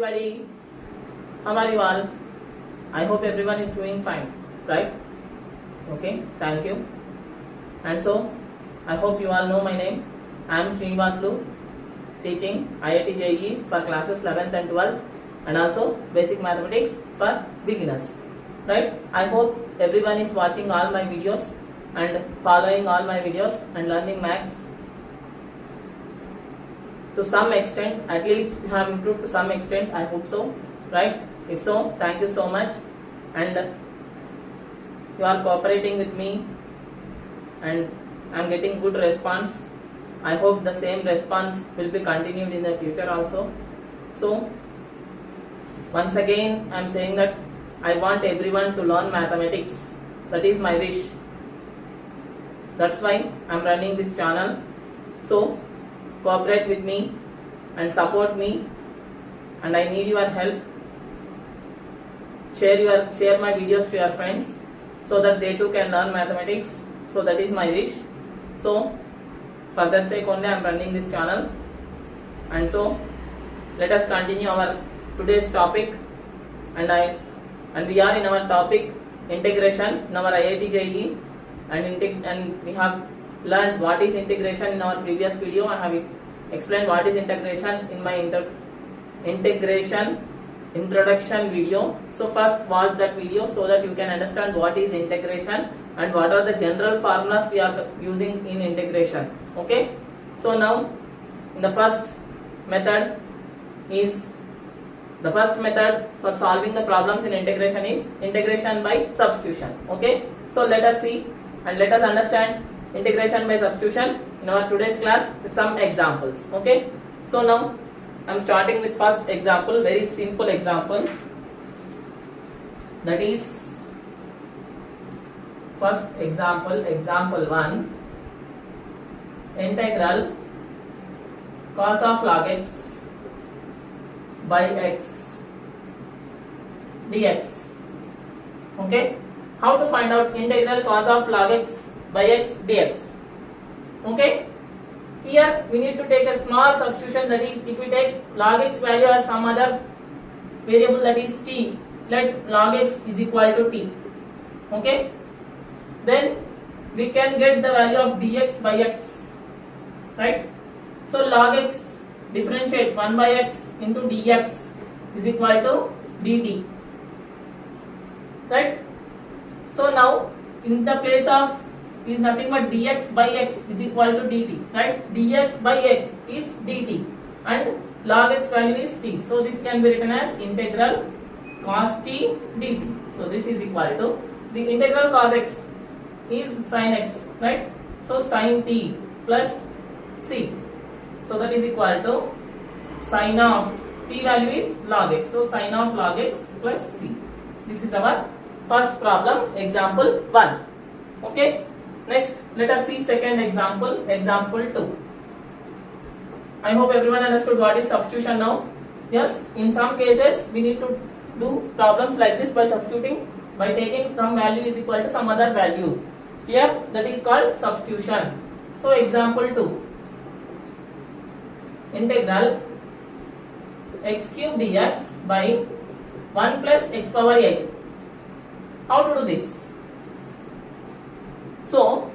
everybody. How are you all? I hope everyone is doing fine, right? Okay, thank you. And so, I hope you all know my name. I am Srinivaslu, teaching IIT JEE for classes 11th and 12th and also basic mathematics for beginners, right? I hope everyone is watching all my videos and following all my videos and learning maths to some extent. At least you have improved to some extent, I hope so, right? If so, thank you so much, and you are cooperating with me and I am getting good response. I hope the same response will be continued in the future also. So once again I am saying that I want everyone to learn mathematics. That is my wish. That's why I am running this channel. So cooperate with me and support me, and I need your help. Share my videos to your friends so that they too can learn mathematics. So that is my wish. So for that sake only I am running this channel. And so let us continue our today's topic, and we are in our topic integration in our IIT JEE, and we have learned what is integration in our previous video. I have explained what is integration in my integration introduction video. So first watch that video so that you can understand what is integration and what are the general formulas we are using in integration. Okay, so now in the first method for solving the problems in integration is integration by substitution. Okay, so let us see and let us understand integration by substitution in our today's class with some examples. Okay, so now I am starting with first example, very simple example, that is first example, example 1, integral cos of log x by x dx. Okay, how to find out integral cos of log x by x dx? Okay, here we need to take a small substitution, that is if we take log x value as some other variable, that is t, let log x is equal to t. Okay, then we can get the value of dx by x, right? So log x differentiate 1 by x into dx is equal to dt, right? So now in the place of is nothing but dx by x is equal to dt, right? Dx by x is dt and log x value is t. So this can be written as integral cos t dt. So this is equal to, the integral cos x is sin x, right? So sin t plus c. So that is equal to sin of t value is log x. So sin of log x plus c. This is our first problem, example 1. Okay. Next, let us see second example, example 2. I hope everyone understood what is substitution now. Yes, in some cases we need to do problems like this by substituting, by taking some value is equal to some other value. Here that is called substitution. So example 2, integral x cube dx by 1 plus x power 8. How to do this? So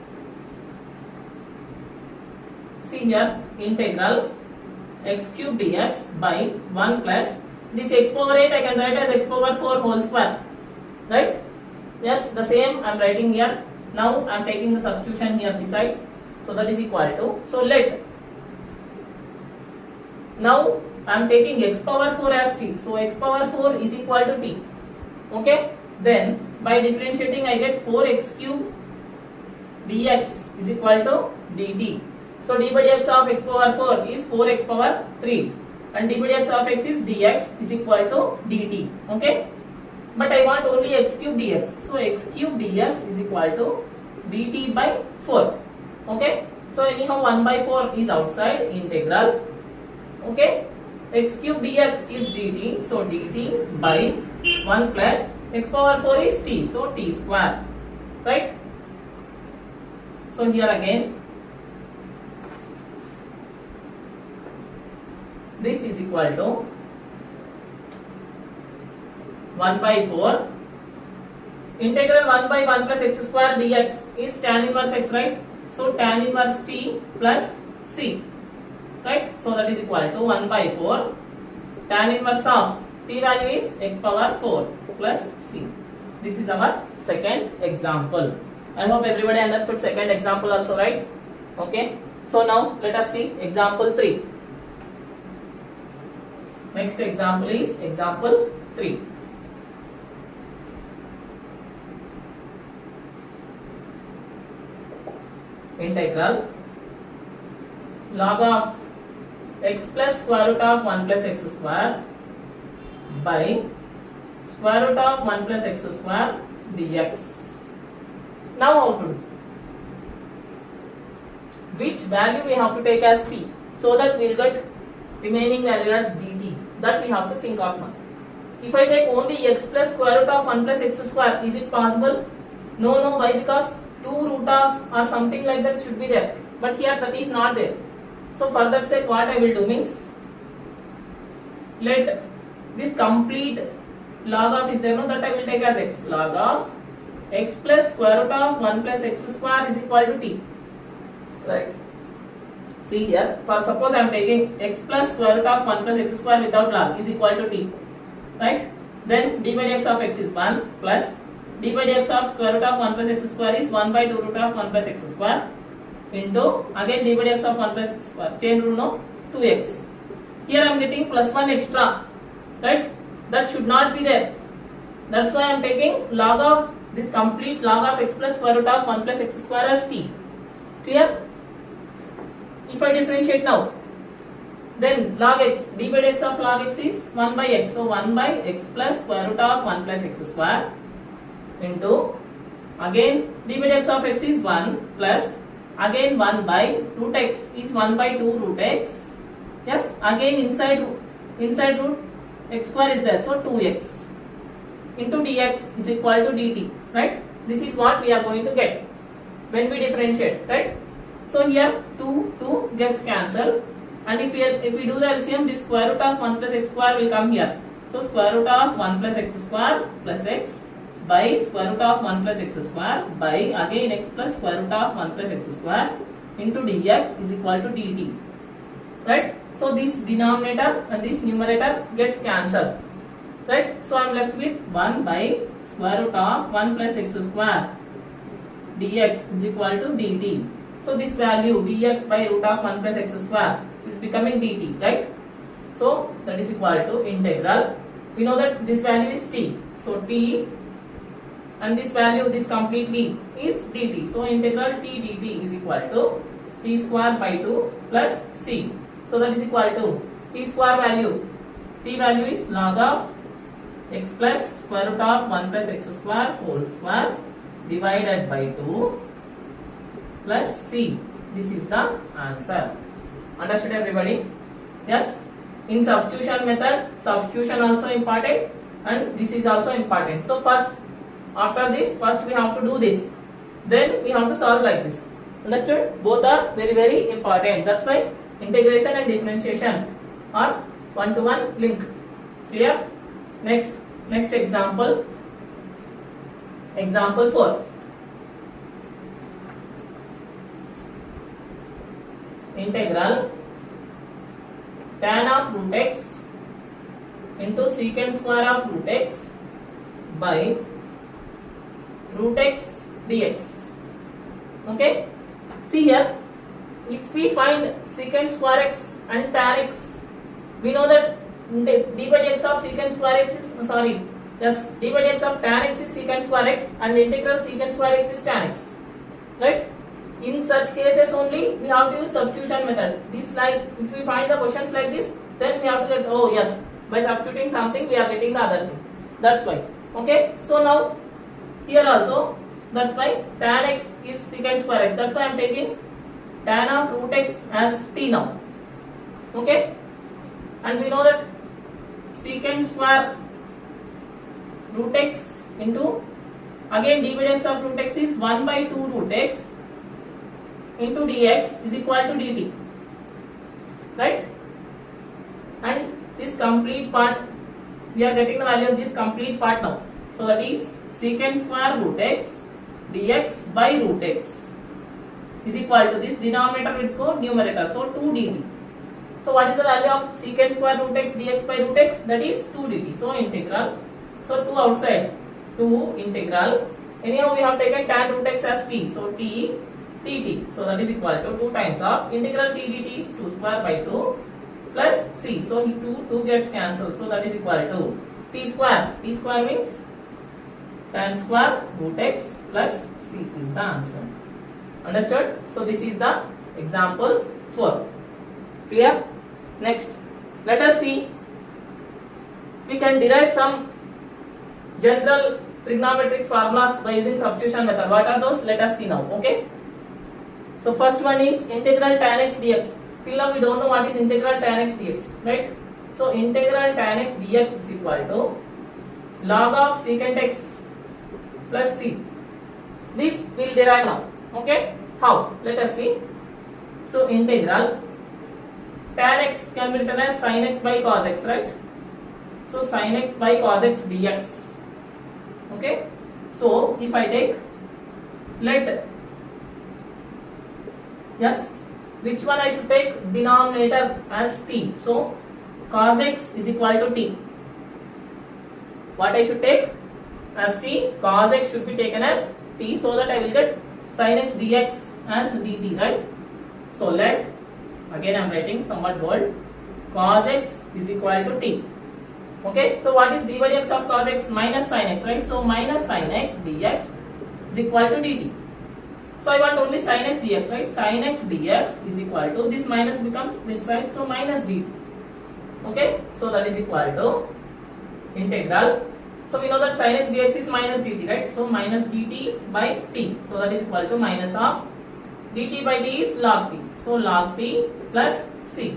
see here, integral x cube dx by 1 plus this x power 8 I can write as x power 4 whole square, right? Yes, the same I am writing here. Now I am taking the substitution here beside, so that is equal to, so let, now I am taking x power 4 as t, so x power 4 is equal to t. Okay, then by differentiating I get 4x cube dx is equal to dt. So d by dx of x power 4 is 4x power 3 and d by dx of x is dx is equal to dt. Okay, but I want only x cube dx, so x cube dx is equal to dt by 4. Okay, so anyhow 1 by 4 is outside integral. Okay, x cube dx is dt, so dt by 1 plus x power 4 is t, so t square, right? So here again this is equal to 1 by 4. Integral 1 by 1 plus x square dx is tan inverse x, right? So tan inverse t plus c, right? So that is equal to 1 by 4 tan inverse of t value is x power 4 plus c. This is our second example. I hope everybody understood second example also, right? Okay. So now let us see example 3. Next example is example 3. Integral log of x plus square root of 1 plus x square by square root of 1 plus x square dx. Now how to do? Which value we have to take as t, so that we will get remaining value as dt. That we have to think of now. If I take only x plus square root of 1 plus x square, is it possible? No. Why? Because 2 root of or something like that should be there. But here that is not there. So for that sake, what I will do means, let this complete log of is there, no, that I will take as x. Log of x plus square root of 1 plus x square is equal to t. Right. See here, for suppose I am taking x plus square root of 1 plus x square without log is equal to t. Right. Then d by dx of x is 1 plus d by dx of square root of 1 plus x square is 1 by 2 root of 1 plus x square into again d by dx of 1 plus x square. Chain rule, no, 2x. Here I am getting plus 1 extra. Right. That should not be there. That's why I am taking log of this complete log of x plus square root of 1 plus x square as t. Clear? If I differentiate now, then log x, d by dx of log x is 1 by x. So 1 by x plus square root of 1 plus x square into again d by dx of x is 1 plus again 1 by root x is 1 by 2 root x. Yes, again inside root x square is there, so 2x into dx is equal to dt, right? This is what we are going to get when we differentiate, right? So here 2 gets cancelled, and if we do the LCM, the square root of 1 plus x square will come here. So square root of 1 plus x square plus x by square root of 1 plus x square by again x plus square root of 1 plus x square into dx is equal to dt, right? So this denominator and this numerator gets cancelled, right? So I am left with 1 by square root of 1 plus x square dx is equal to dt. So this value dx by root of 1 plus x square is becoming dt, right? So that is equal to integral. We know that this value is t. So t and this value, this completely is dt. So integral t dt is equal to t square by 2 plus c. So that is equal to t square value. T value is log of x plus square root of 1 plus x square whole square divided by 2 plus c. This is the answer. Understood everybody? Yes. In substitution method, substitution also important and this is also important. So after this, first we have to do this. Then we have to solve like this. Understood? Both are very, very important. That's why integration and differentiation are one-to-one linked. Clear? Next example. Example 4. Integral tan of root x into secant square of root x by root x dx. Okay? See here, if we find secant square x and tan x, we know that d by dx of secant square x is d by dx of tan x is secant square x and integral secant square x is tan x, right? In such cases only we have to use substitution method. This, like if we find the questions like this, then we have to get, oh yes, by substituting something we are getting the other thing. That's why. Okay, so now here also, that's why tan x is secant square x. That's why I am taking tan of root x as t now. Okay, and we know that secant square root x into again d by dx of root x is 1 by 2 root x into dx is equal to dt, right? And this complete part we are getting the value of this complete part now. So that is secant square root x dx by root x is equal to this denominator will go numerator, so 2 dt. So what is the value of secant square root x dx by root x? That is 2 dt. So integral, so 2 outside, 2 integral, anyhow we have taken tan root x as t, so t dt. So that is equal to 2 times of integral t dt is 2 square by 2 plus c. So 2 gets cancelled. So that is equal to t square. T square means tan square root x plus c is the answer. Understood? So this is the example 4. Clear? Next, let us see. We can derive some general trigonometric formulas by using substitution method. What are those? Let us see now. Okay. So first one is integral tan x dx. Till now we don't know what is integral tan x dx, right? So integral tan x dx is equal to log of secant x plus c. This will derive now. Okay. How? Let us see. So integral tan x can be written as sin x by cos x, right? So sin x by cos x dx. Okay. So if I take, let, yes, which one I should take? Denominator as t. So cos x is equal to t. What I should take as t? Cos x should be taken as t, so that I will get sin x dx as dt, right? So let, again I am writing somewhat bold, cos x is equal to t. Okay, so what is d by dx of cos x? Minus sin x, right? So minus sin x dx is equal to dt. So I want only sin x dx, right? Sin x dx is equal to, this minus becomes this side, so minus dt. Okay, so that is equal to integral. So we know that sin x dx is minus dt, right? So minus dt by t. So that is equal to minus of dt by t is log t. So log t plus c.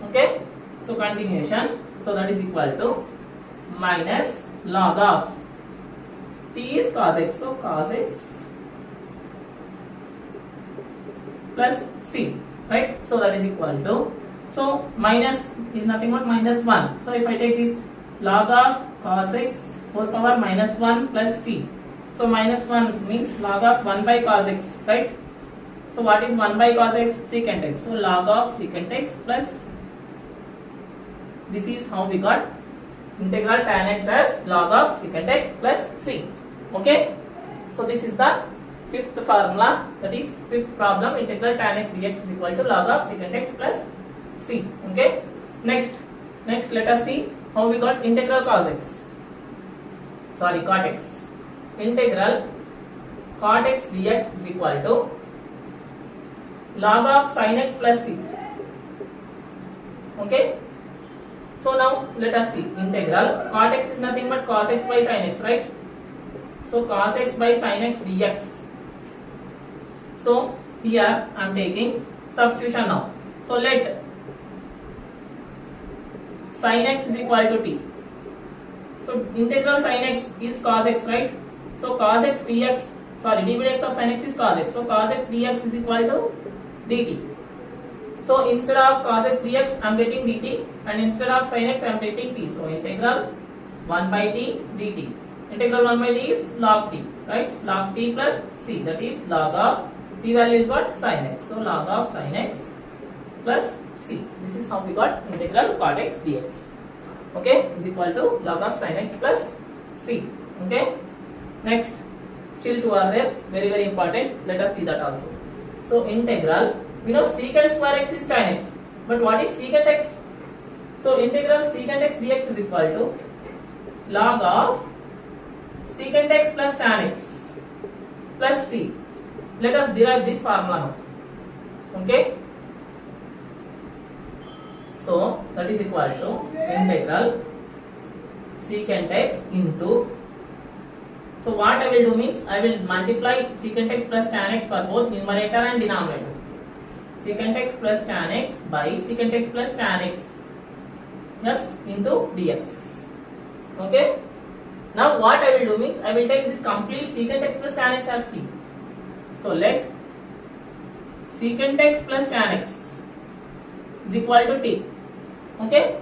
Okay. So continuation. So that is equal to minus log of t is cos x. So cos x plus c. Right. So that is equal to. So minus is nothing but minus 1. So if I take this log of cos x whole power minus 1 plus c. So minus 1 means log of 1 by cos x, right? So what is 1 by cos x? Secant x. So log of secant x plus, this is how we got integral tan x as log of secant x plus c. Okay. So this is the fifth formula, that is fifth problem, integral tan x dx is equal to log of secant x plus c. Okay. Next let us see how we got integral cos x. Sorry, cot x. Integral cot x dx is equal to log of sin x plus c. Okay. So now let us see integral cot x is nothing but cos x by sin x, right? So cos x by sin x dx. So here I am taking substitution now. So let sin x is equal to t. So integral sin x is cos x, right? So cos x dx, sorry, d by dx of sin x is cos x. So cos x dx is equal to dt. So instead of cos x dx I am getting dt, and instead of sin x I am getting t. So integral 1 by t dt. Integral 1 by t is log t, right? Log t plus c, that is log of t value is what? Sin x. So log of sin x plus c. This is how we got integral cot x dx. Okay, is equal to log of sin x plus c. Okay. Next, still 2 are there, very important. Let us see that also. So integral, we know secant square x is tan x, but what is secant x? So integral secant x dx is equal to log of secant x plus tan x plus c. Let us derive this formula now. Okay. So that is equal to integral secant x into, so what I will do means I will multiply secant x plus tan x for both numerator and denominator. Secant x plus tan x by secant x plus tan x, yes, into dx. Okay. Now what I will do means I will take this complete secant x plus tan x as t. So let secant x plus tan x is equal to t. Okay.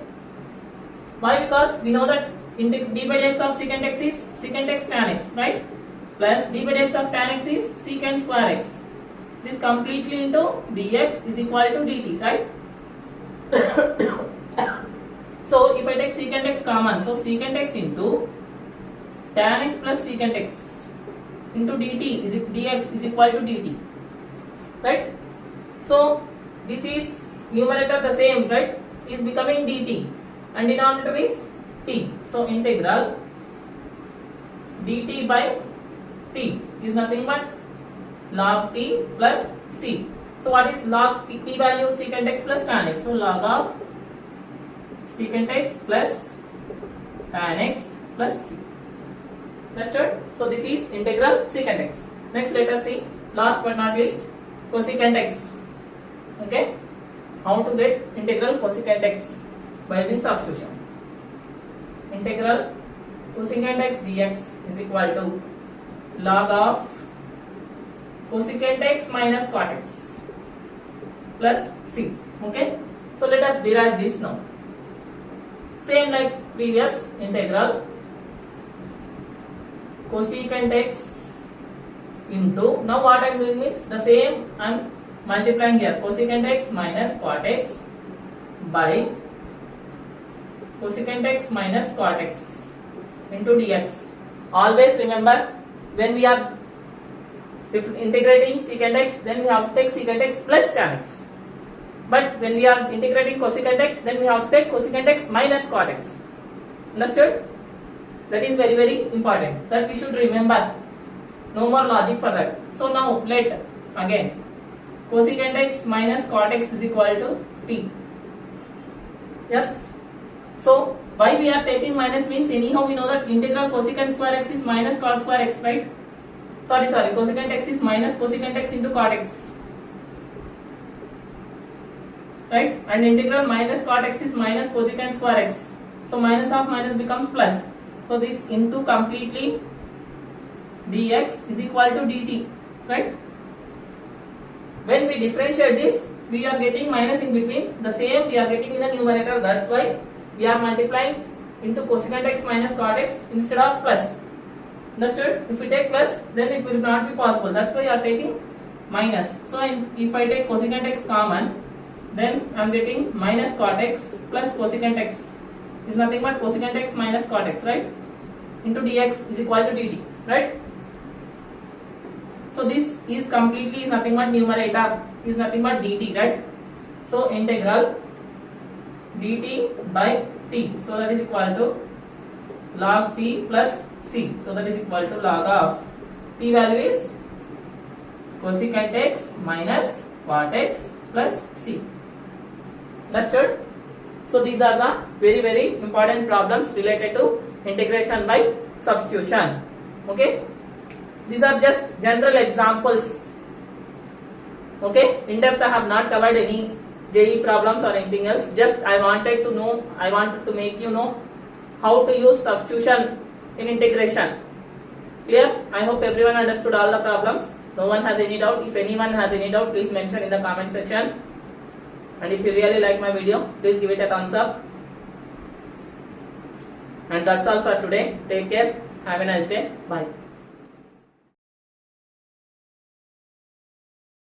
Why? Because we know that d by dx of secant x is secant x tan x, right? Plus d by dx of tan x is secant square x. This completely into dx is equal to dt, right? So if I take secant x common, so secant x into tan x plus secant x into dt is dx is equal to dt, right? So this is numerator the same, right? Is becoming dt and denominator is t. So integral dt by t is nothing but log t plus c. So what is log t value? Secant x plus tan x. So log of secant x plus tan x plus c. Understood? So this is integral secant x. Next let us see, last but not least, cosecant x. Okay, how to get integral cosecant x by using substitution. Integral cosecant x dx is equal to log of cosecant x minus cot x plus c. Okay, so let us derive this now. Same like previous, integral cosecant x into, now what I am doing means the same I am multiplying here, cosecant x minus cot x by cosecant x minus cot x into dx. Always remember, when we are integrating secant x, then we have to take secant x plus tan x. But when we are integrating cosecant x, then we have to take cosecant x minus cot x. Understood? That is very, very important. That we should remember. No more logic for that. So now let again cosecant x minus cot x is equal to t. Yes. So why we are taking minus means anyhow we know that integral cosecant square x is minus cot square x, right? Sorry, cosecant x is minus cosecant x into cot x, right? And integral minus cot x is minus cosecant square x. So minus of minus becomes plus. So this into completely dx is equal to dt, right? When we differentiate this, we are getting minus in between. The same we are getting in the numerator. That's why we are multiplying into cosecant x minus cot x instead of plus. Understood? If we take plus, then it will not be possible. That's why you are taking minus. So if I take cosecant x common, then I am getting minus cot x plus cosecant x is nothing but cosecant x minus cot x, right? Into dx is equal to dt, right? So this is completely is nothing but numerator is nothing but dt, right? So integral dt by t. So that is equal to log t plus c. So that is equal to log of t value is cosecant x minus cot x plus c. Understood? So these are the very, very important problems related to integration by substitution. Okay, these are just general examples. Okay, in depth I have not covered any JEE problems or anything else. Just I wanted to make you know how to use substitution in integration. Clear? I hope everyone understood all the problems. No one has any doubt. If anyone has any doubt, please mention in the comment section. And if you really like my video, please give it a thumbs up. And that's all for today. Take care. Have a nice day. Bye.